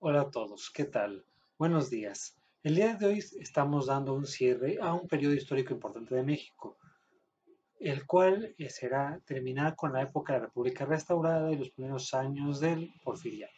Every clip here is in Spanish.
Hola a todos, ¿qué tal? Buenos días. El día de hoy estamos dando un cierre a un periodo histórico importante de México, el cual será terminar con la época de la República Restaurada y los primeros años del Porfiriato.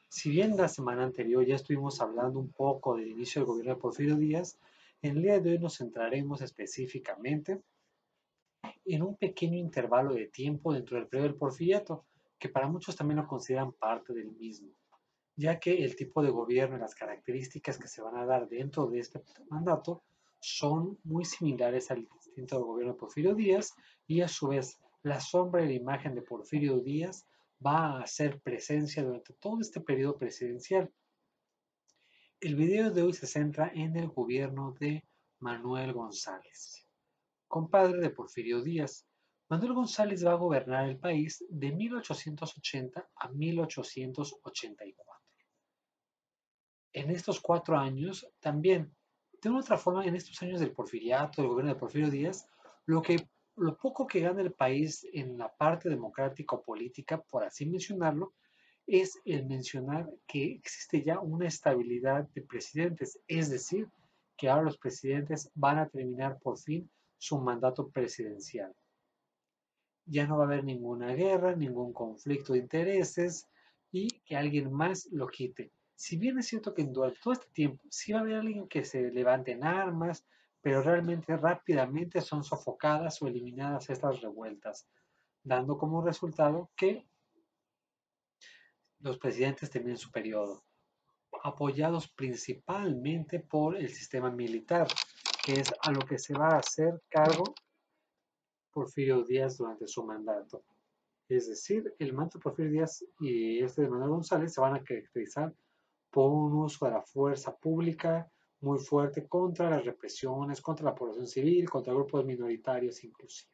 Si bien la semana anterior ya estuvimos hablando un poco del inicio del gobierno de Porfirio Díaz, en el día de hoy nos centraremos específicamente en un pequeño intervalo de tiempo dentro del periodo del Porfiriato, que para muchos también lo consideran parte del mismo, ya que el tipo de gobierno y las características que se van a dar dentro de este mandato son muy similares al distinto gobierno de Porfirio Díaz y a su vez la sombra y la imagen de Porfirio Díaz va a hacer presencia durante todo este periodo presidencial. El video de hoy se centra en el gobierno de Manuel González, compadre de Porfirio Díaz. Manuel González va a gobernar el país de 1880 a 1884. En estos 4 años también, de una otra forma, en estos años del porfiriato, del gobierno de Porfirio Díaz, lo poco que gana el país en la parte democrática o política, por así mencionarlo, es el mencionar que existe ya una estabilidad de presidentes, es decir, que ahora los presidentes van a terminar por fin su mandato presidencial. Ya no va a haber ninguna guerra, ningún conflicto de intereses y que alguien más lo quite. Si bien es cierto que durante todo este tiempo sí va a haber alguien que se levante en armas, pero realmente rápidamente son sofocadas o eliminadas estas revueltas, dando como resultado que los presidentes terminen su periodo, apoyados principalmente por el sistema militar, que es a lo que se va a hacer cargo Porfirio Díaz durante su mandato. Es decir, el mandato de Porfirio Díaz y este de Manuel González se van a caracterizar por un uso de la fuerza pública muy fuerte contra las represiones, contra la población civil, contra grupos minoritarios inclusive.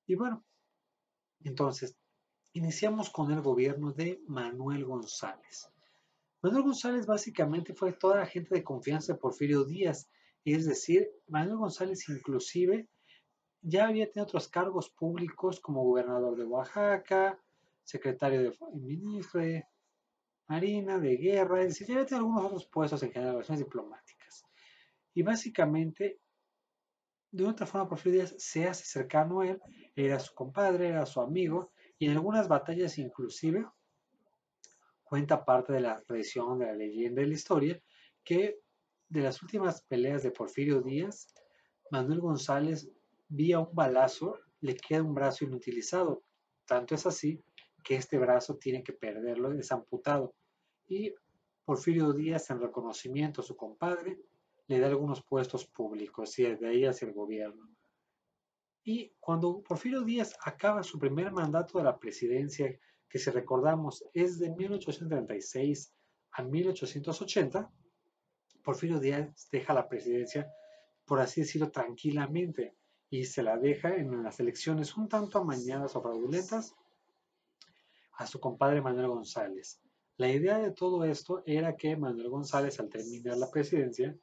Y bueno, entonces, iniciamos con el gobierno de Manuel González. Manuel González básicamente fue toda la gente de confianza de Porfirio Díaz, es decir, Manuel González inclusive ya había tenido otros cargos públicos como gobernador de Oaxaca, secretario de ministro de Marina, de Guerra, es decir, ya había tenido algunos otros puestos en general, relaciones diplomáticas. Y básicamente, de otra forma, Porfirio Díaz se hace cercano a él, era su compadre, era su amigo, y en algunas batallas inclusive cuenta parte de la tradición, de la leyenda y la historia, que de las últimas peleas de Porfirio Díaz, Manuel González, vía un balazo, le queda un brazo inutilizado. Tanto es así que este brazo tiene que perderlo, es amputado. Y Porfirio Díaz, en reconocimiento a su compadre, le da algunos puestos públicos y de ahí hacia el gobierno. Y cuando Porfirio Díaz acaba su primer mandato de la presidencia, que si recordamos es de 1836 a 1880, Porfirio Díaz deja la presidencia, por así decirlo, tranquilamente y se la deja en las elecciones un tanto amañadas o fraudulentas a su compadre Manuel González. La idea de todo esto era que Manuel González, al terminar la presidencia,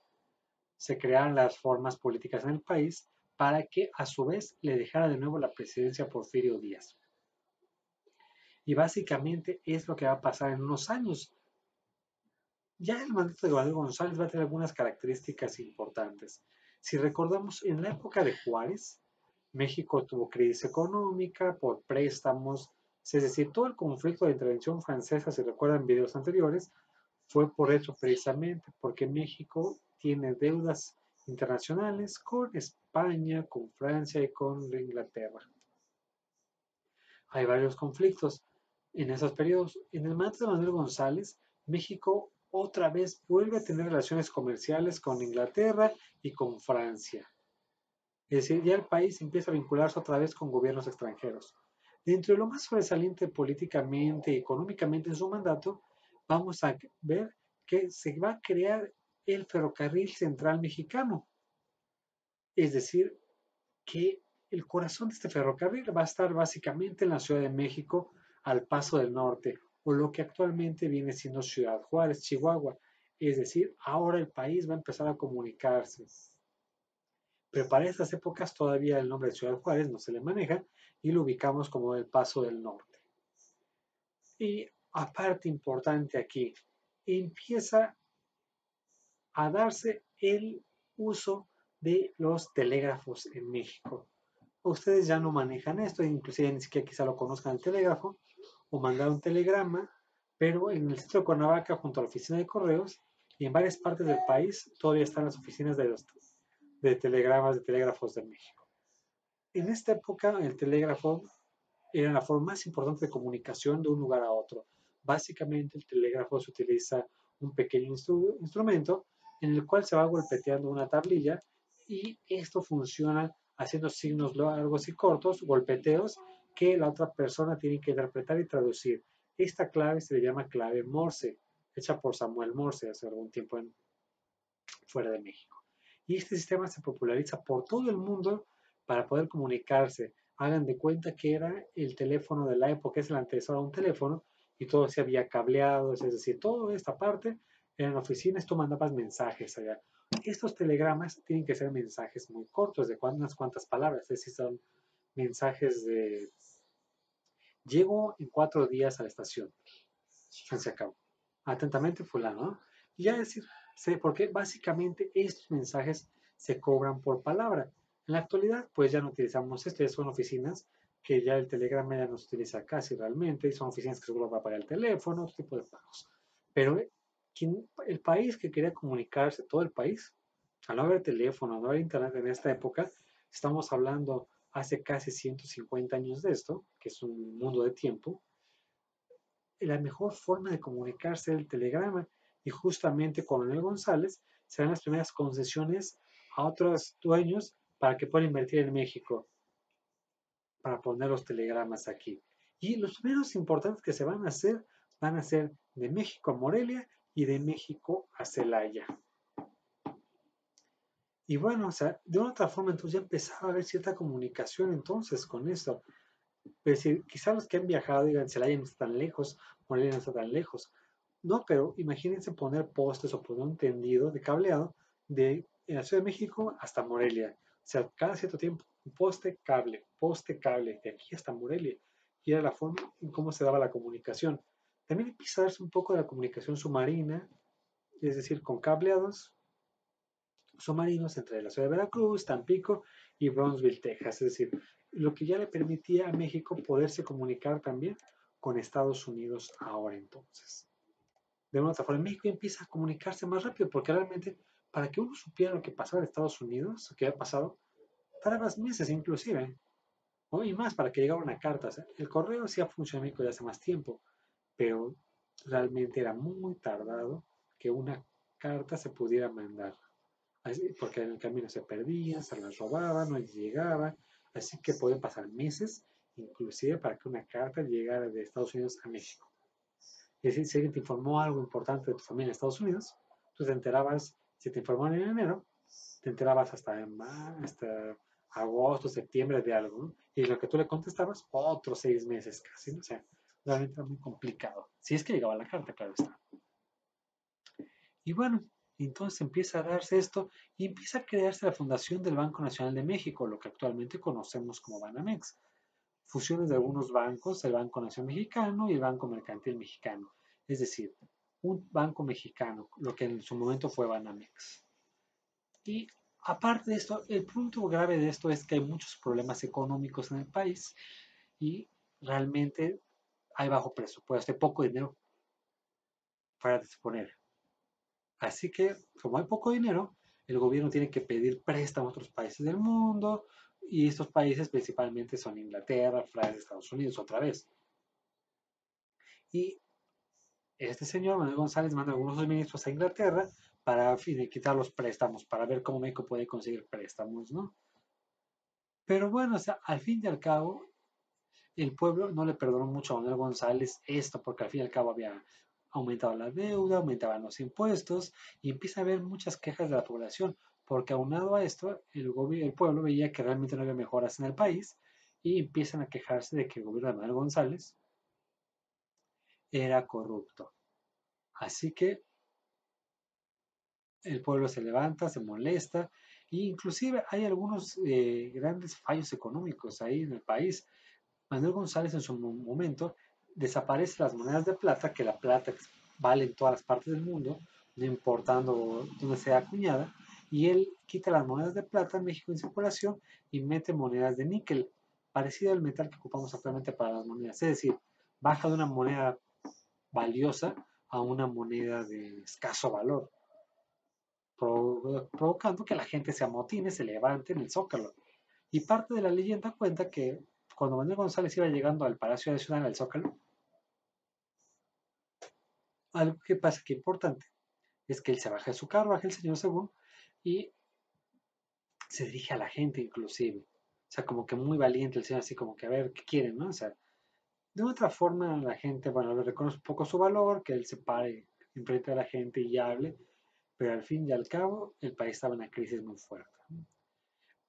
se crearan las formas políticas en el país para que a su vez le dejara de nuevo la presidencia a Porfirio Díaz. Y básicamente es lo que va a pasar en unos años. Ya el mandato de Manuel González va a tener algunas características importantes. Si recordamos, en la época de Juárez, México tuvo crisis económica por préstamos, es decir, todo el conflicto de intervención francesa, si recuerdan videos anteriores, fue por eso precisamente, porque México tiene deudas internacionales con España, con Francia y con Inglaterra. Hay varios conflictos en esos periodos. En el mandato de Manuel González, México otra vez vuelve a tener relaciones comerciales con Inglaterra y con Francia. Es decir, ya el país empieza a vincularse otra vez con gobiernos extranjeros. Dentro de lo más sobresaliente políticamente y económicamente en su mandato, vamos a ver que se va a crear el ferrocarril central mexicano. Es decir, que el corazón de este ferrocarril va a estar básicamente en la Ciudad de México, al Paso del Norte, o lo que actualmente viene siendo Ciudad Juárez, Chihuahua. Es decir, ahora el país va a empezar a comunicarse. Pero para estas épocas todavía el nombre de Ciudad Juárez no se le maneja y lo ubicamos como el Paso del Norte. Y aparte importante aquí, empieza a darse el uso de los telégrafos en México. Ustedes ya no manejan esto, inclusive ni siquiera quizá lo conozcan el telégrafo o mandar un telegrama, pero en el centro de Cuernavaca, junto a la oficina de correos y en varias partes del país, todavía están las oficinas de telegramas, de telégrafos de México. En esta época, el telégrafo era la forma más importante de comunicación de un lugar a otro. Básicamente, el telégrafo se utiliza un pequeño instrumento en el cual se va golpeteando una tablilla y esto funciona haciendo signos largos y cortos, golpeteos, que la otra persona tiene que interpretar y traducir. Esta clave se le llama clave Morse, hecha por Samuel Morse hace algún tiempo fuera de México. Y este sistema se populariza por todo el mundo para poder comunicarse. Hagan de cuenta que era el teléfono de la época, es el antecesor a un teléfono, y todo se había cableado, es decir, toda esta parte en oficinas tú mandabas mensajes allá. Estos telegramas tienen que ser mensajes muy cortos, de unas cuantas palabras, es decir, son mensajes de llego en 4 días a la estación. Se acabó. Atentamente fulano, ¿no? Y ya decir, porque básicamente estos mensajes se cobran por palabra. En la actualidad, pues ya no utilizamos esto, ya son oficinas que ya el Telegram ya no se utiliza casi realmente, y son oficinas que solo va a pagar el teléfono, otro tipo de pagos. Pero el país que quería comunicarse, todo el país, al no haber teléfono, al no haber internet en esta época, estamos hablando hace casi 150 años de esto, que es un mundo de tiempo, la mejor forma de comunicarse era el telegrama y justamente Coronel González se dan las primeras concesiones a otros dueños para que puedan invertir en México, para poner los telegramas aquí. Y los primeros importantes que se van a ser de México a Morelia y de México a Celaya. Y bueno, o sea, de una otra forma entonces ya empezaba a haber cierta comunicación entonces con esto. Es decir, quizás los que han viajado digan, Celaya no está tan lejos, Morelia no está tan lejos. No, pero imagínense poner postes o poner un tendido de cableado de en la Ciudad de México hasta Morelia. O sea, cada cierto tiempo, un poste, cable, de aquí hasta Morelia. Y era la forma en cómo se daba la comunicación. También empieza a darse un poco de la comunicación submarina, es decir, con cableados submarinos entre la ciudad de Veracruz, Tampico y Brownsville, Texas. Es decir, lo que ya le permitía a México poderse comunicar también con Estados Unidos ahora entonces. De una otra forma, México empieza a comunicarse más rápido, porque realmente para que uno supiera lo que pasaba en Estados Unidos, lo que había pasado, tardabas meses inclusive, ¿no? Y más para que llegara una carta. O sea, el correo sí ha funcionado en México desde hace más tiempo, pero realmente era muy tardado que una carta se pudiera mandar. Así, porque en el camino se perdían, se las robaban, no llegaban, así que pueden pasar meses, inclusive para que una carta llegara de Estados Unidos a México. Es decir, si alguien te informó algo importante de tu familia en Estados Unidos, tú te enterabas, si te informaron en enero, te enterabas hasta agosto, septiembre de algo, ¿no? Y lo que tú le contestabas, otros 6 meses casi, ¿no? O sea, realmente era muy complicado. Si es que llegaba la carta, claro está. Y bueno, entonces empieza a darse esto y empieza a crearse la fundación del Banco Nacional de México, lo que actualmente conocemos como Banamex. Fusiones de algunos bancos, el Banco Nacional Mexicano y el Banco Mercantil Mexicano. Es decir, un banco mexicano, lo que en su momento fue Banamex. Y aparte de esto, el punto grave de esto es que hay muchos problemas económicos en el país y realmente hay bajo presupuesto, hay poco dinero para disponer. Así que, como hay poco dinero, el gobierno tiene que pedir préstamo a otros países del mundo y estos países principalmente son Inglaterra, Francia, Estados Unidos otra vez. Y este señor, Manuel González, manda algunos ministros a Inglaterra para quitar los préstamos, para ver cómo México puede conseguir préstamos, ¿no? Pero bueno, o sea, al fin y al cabo, el pueblo no le perdonó mucho a Manuel González esto, porque al fin y al cabo había aumentado la deuda, aumentaban los impuestos y empieza a haber muchas quejas de la población, porque aunado a esto, el pueblo veía que realmente no había mejoras en el país y empiezan a quejarse de que el gobierno de Manuel González era corrupto. Así que el pueblo se levanta, se molesta e inclusive hay algunos grandes fallos económicos ahí en el país. Manuel González en su momento desaparece las monedas de plata, que la plata vale en todas las partes del mundo, no importando dónde sea acuñada, y él quita las monedas de plata en México en circulación y mete monedas de níquel, parecido al metal que ocupamos actualmente para las monedas. Es decir, baja de una moneda valiosa a una moneda de escaso valor, provocando que la gente se amotine, se levante en el Zócalo. Y parte de la leyenda cuenta que cuando Manuel González iba llegando al Palacio Nacional, al Zócalo, algo que pasa que es importante es que él se baja de su carro, baja el señor según, y se dirige a la gente inclusive. O sea, como que muy valiente el señor, así como que a ver qué quieren, ¿no? O sea, de otra forma la gente, bueno, le reconoce un poco su valor, que él se pare enfrente de la gente y hable, pero al fin y al cabo el país estaba en una crisis muy fuerte.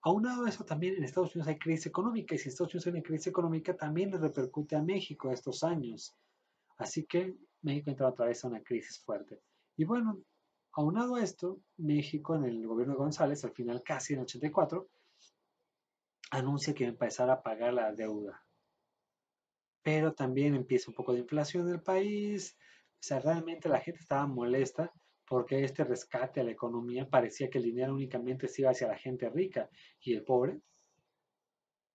Aunado a eso, también en Estados Unidos hay crisis económica, y si Estados Unidos hay una crisis económica, también le repercute a México estos años. Así que México entra otra vez a una crisis fuerte. Y bueno, aunado a esto, México en el gobierno de González, al final casi en el 84, anuncia que va a empezar a pagar la deuda. Pero también empieza un poco de inflación en el país. O sea, realmente la gente estaba molesta porque este rescate a la economía parecía que el dinero únicamente se iba hacia la gente rica y el pobre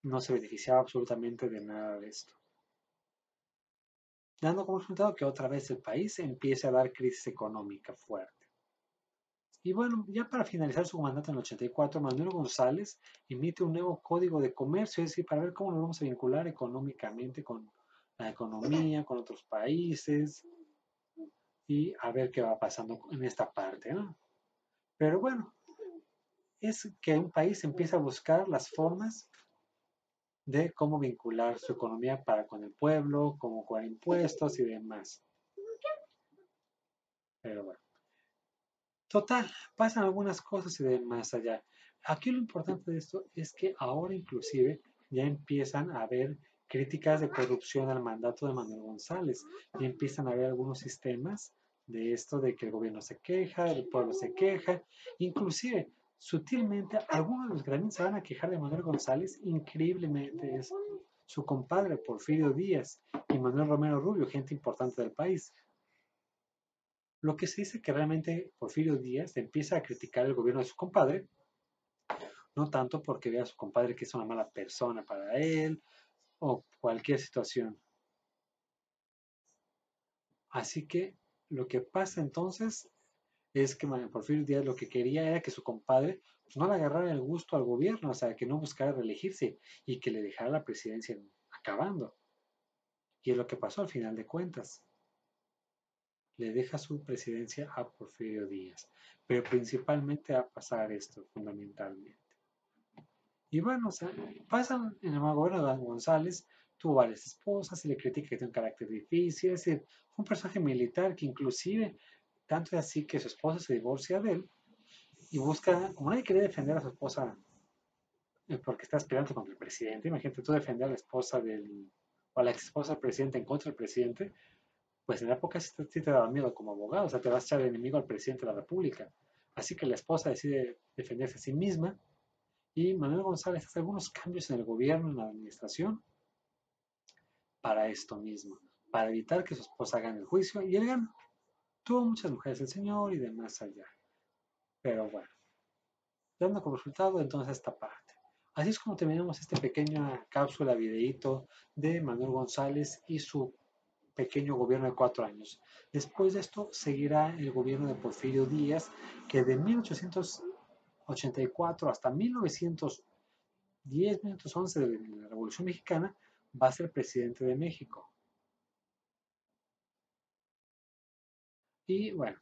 no se beneficiaba absolutamente de nada de esto. Dando como resultado que otra vez el país empiece a dar crisis económica fuerte. Y bueno, ya para finalizar su mandato en el 84, Manuel González emite un nuevo código de comercio, es decir, para ver cómo nos vamos a vincular económicamente con la economía, con otros países y a ver qué va pasando en esta parte, ¿no? Pero bueno, es que un país empieza a buscar las formas de cómo vincular su economía para con el pueblo, como con impuestos y demás. Pero bueno. Total, pasan algunas cosas y de más allá. Aquí lo importante de esto es que ahora inclusive ya empiezan a haber críticas de corrupción al mandato de Manuel González. Ya empiezan a haber algunos sistemas de esto de que el gobierno se queja, el pueblo se queja. Inclusive, sutilmente, algunos de los que también se van a quejar de Manuel González, increíblemente es su compadre Porfirio Díaz y Manuel Romero Rubio, gente importante del país. Lo que se dice que realmente Porfirio Díaz empieza a criticar el gobierno de su compadre, no tanto porque vea a su compadre que es una mala persona para él o cualquier situación. Así que lo que pasa entonces es que Porfirio Díaz lo que quería era que su compadre pues, no le agarrara el gusto al gobierno, o sea, que no buscara reelegirse y que le dejara la presidencia acabando. Y es lo que pasó al final de cuentas. Le deja su presidencia a Porfirio Díaz. Pero principalmente a pasar esto, fundamentalmente. Y bueno, o sea, pasan en el gobierno de González, tuvo varias esposas, se le critica que tiene un carácter difícil, es decir, fue un personaje militar que inclusive, tanto es así que su esposa se divorcia de él y busca, como nadie quería defender a su esposa porque está aspirando contra el presidente, imagínate tú defender a la esposa del, o a la ex esposa del presidente en contra del presidente, pues en la época sí te daba miedo como abogado, o sea, te vas a echar de enemigo al presidente de la República. Así que la esposa decide defenderse a sí misma y Manuel González hace algunos cambios en el gobierno, en la administración, para esto mismo, para evitar que su esposa gane el juicio y él gana. Tuvo muchas mujeres el señor y demás allá. Pero bueno, dando como resultado entonces esta parte. Así es como terminamos esta pequeña cápsula, videíto de Manuel González y su pequeño gobierno de 4 años. Después de esto seguirá el gobierno de Porfirio Díaz, que de 1884 hasta 1910, 1911 de la Revolución Mexicana, va a ser presidente de México. Y bueno,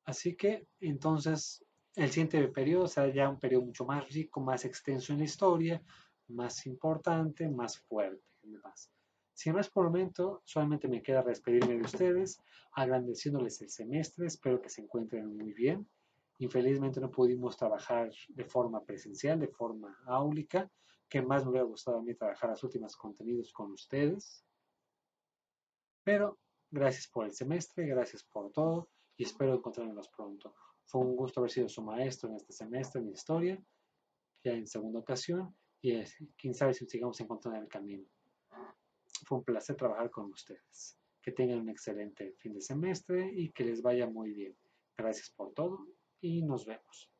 así que entonces el siguiente periodo será ya un periodo mucho más rico, más extenso en la historia, más importante, más fuerte. Más. Sin más por el momento, solamente me queda despedirme de ustedes, agradeciéndoles el semestre, espero que se encuentren muy bien. Infelizmente no pudimos trabajar de forma presencial, de forma áulica, que más me hubiera gustado a mí trabajar los últimos contenidos con ustedes. Pero gracias por el semestre, gracias por todo y espero encontrarnos pronto. Fue un gusto haber sido su maestro en este semestre, en historia, ya en segunda ocasión, y quién sabe si sigamos encontrando en el camino. fue un placer trabajar con ustedes. Que tengan un excelente fin de semestre y que les vaya muy bien. Gracias por todo y nos vemos.